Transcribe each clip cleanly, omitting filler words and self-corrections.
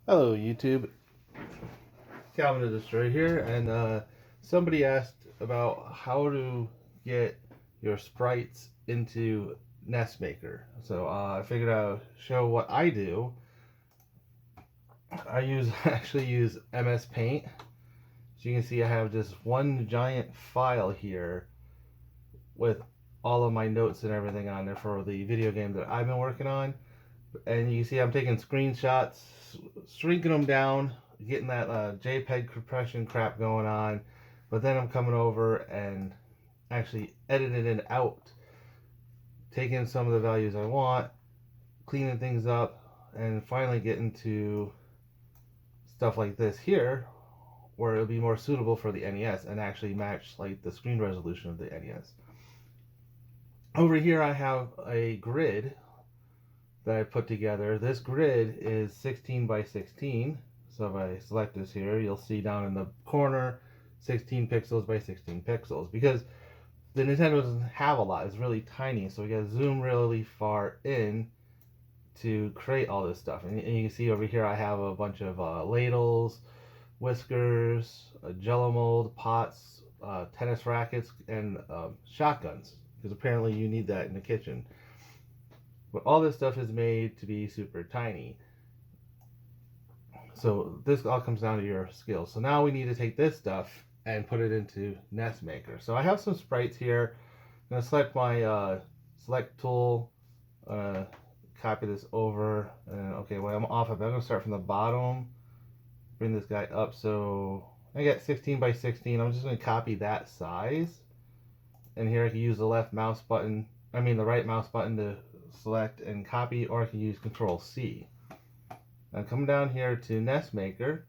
Hello YouTube, Calvin is right here, and somebody asked about how to get your sprites into Nesmaker. So I figured I'll show what I do. Actually use Mspaint. So you can see I have just one giant file here with all of my notes and everything on there for the video game that I've been working on. And you can see I'm taking screenshots, shrinking them down, getting that JPEG compression crap going on, but then I'm coming over and actually editing it out, taking some of the values I want, cleaning things up, and finally getting to stuff like this here, where it'll be more suitable for the NES and actually match like the screen resolution of the NES. Over here I have a grid that I put together. This grid is 16 by 16. So if I select this here, you'll see down in the corner 16 pixels by 16 pixels, because the Nintendo doesn't have a lot. It's really tiny, so we gotta zoom really far in to create all this stuff. And you can see over here I have a bunch of ladles, whiskers, jello mold, pots, tennis rackets, and shotguns, because apparently you need that in the kitchen. But all this stuff is made to be super tiny. So this all comes down to your skills. So now we need to take this stuff and put it into Nesmaker. So I have some sprites here. I'm going to select my select tool, copy this over. And okay, well, I'm off of it. I'm going to start from the bottom, bring this guy up. So I got 16 by 16. I'm just going to copy that size. And here I can use the left mouse button, the right mouse button to select and copy, or I can use Control C. Now come down here to Nesmaker.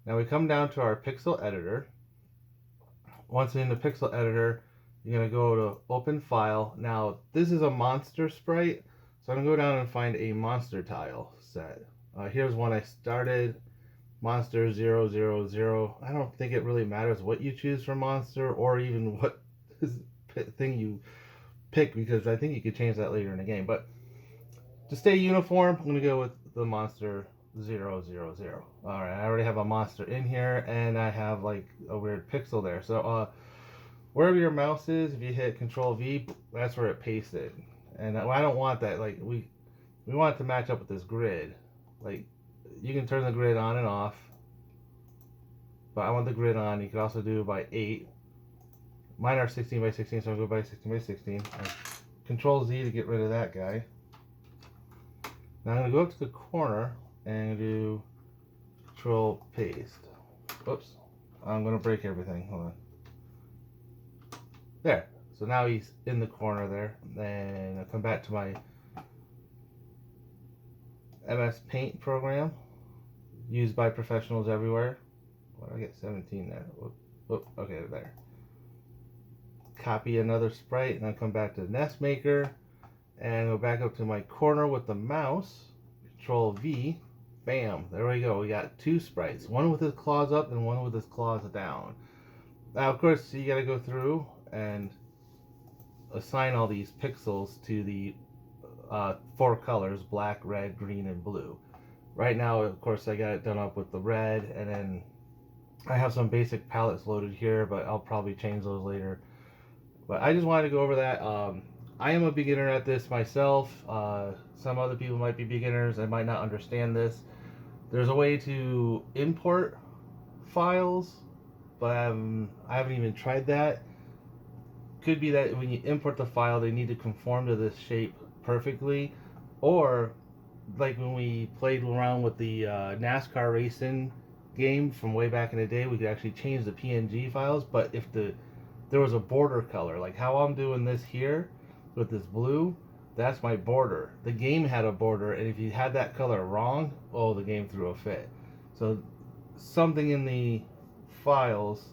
Now we come down to our pixel editor. Once in the pixel editor, you're going to go to open file. Now this is a monster sprite, so I'm going to go down and find a monster tile set. Here's one I started, monster 000. I don't think it really matters what you choose for monster or even what thing you pick, because I think you could change that later in the game. But to stay uniform, I'm going to go with the monster 000. Alright, I already have a monster in here, and I have like a weird pixel there. So wherever your mouse is, if you hit Control V, that's where it pastes it. And I don't want that. Like we want it to match up with this grid. Like you can turn the grid on and off, but I want the grid on. You can also do it by 8. Mine are 16 by 16, so I'll go by 16 by 16. Control Z to get rid of that guy. Now I'm going to go up to the corner and do Control Paste. Oops. I'm going to break everything. Hold on. There. So now he's in the corner there. Then I'll come back to my Mspaint program, used by professionals everywhere. Why did I get 17 there? Whoop. Okay, there. Copy another sprite, and then come back to Nesmaker and go back up to my corner with the mouse. Control V. Bam, there we go. We got two sprites, one with his claws up and one with his claws down. Now, of course, you got to go through and assign all these pixels to the 4 colors: black, red, green, and blue. Right now, of course, I got it done up with the red, and then I have some basic palettes loaded here, but I'll probably change those later. But I just wanted to go over that. I am a beginner at this myself. Some other people might be beginners and might not understand this. There's a way to import files, but I haven't even tried that. Could be that when you import the file, they need to conform to this shape perfectly, or like when we played around with the NASCAR racing game from way back in the day, we could actually change the PNG files. But if there was a border color, like how I'm doing this here with this blue, that's my border. The game had a border, and if you had that color wrong, oh, the game threw a fit. So something in the files,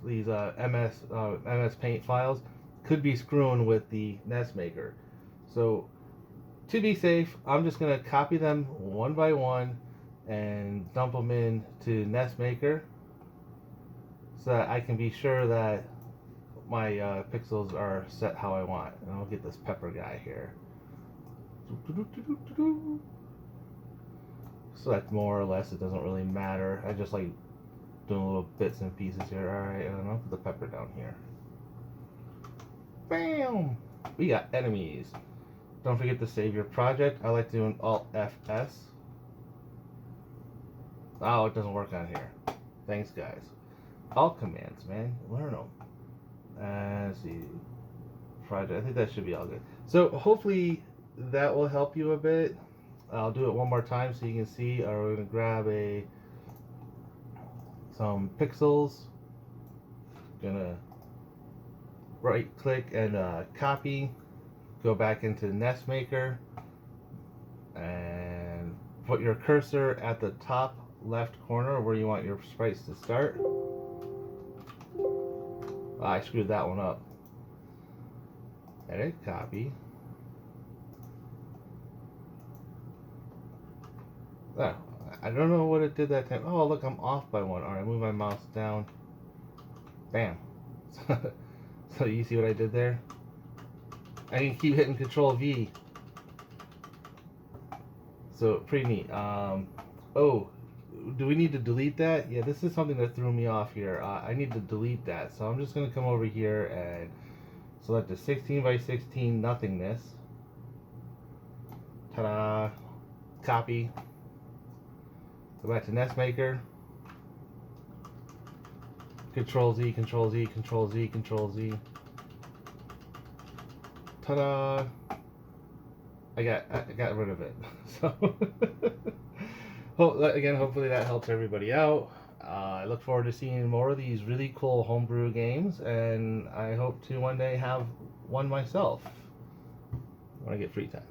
these Mspaint files, could be screwing with the Nesmaker. So to be safe, I'm just going to copy them one by one and dump them into Nesmaker so that I can be sure that my pixels are set how I want. And I'll get this pepper guy here. select more or less, it doesn't really matter. I just like doing little bits and pieces here. Alright, I don't know, put the pepper down here. Bam! We got enemies. Don't forget to save your project. I like doing Alt FS. Oh, it doesn't work on here. Thanks, guys. Alt commands, man. Learn them. Let's see. Project. I think that should be all good. So hopefully that will help you a bit. I'll do it one more time so you can see. We're going to grab some pixels. Gonna right click and copy. Go back into Nesmaker and put your cursor at the top left corner where you want your sprites to start. I screwed that one up. Edit, copy. Oh, I don't know what it did that time. Oh, look, I'm off by one. Alright, move my mouse down. Bam. So you see what I did there? I can keep hitting Control V. So pretty neat. Oh, do we need to delete that? Yeah, this is something that threw me off here. I need to delete that. So I'm just going to come over here and select the 16 by 16 nothingness. Ta-da. Copy. Go back to Nesmaker. Control Z, Control Z, Control Z, Control Z. Ta-da! I got rid of it. So again, hopefully that helps everybody out. I look forward to seeing more of these really cool homebrew games, and I hope to one day have one myself when I get free time.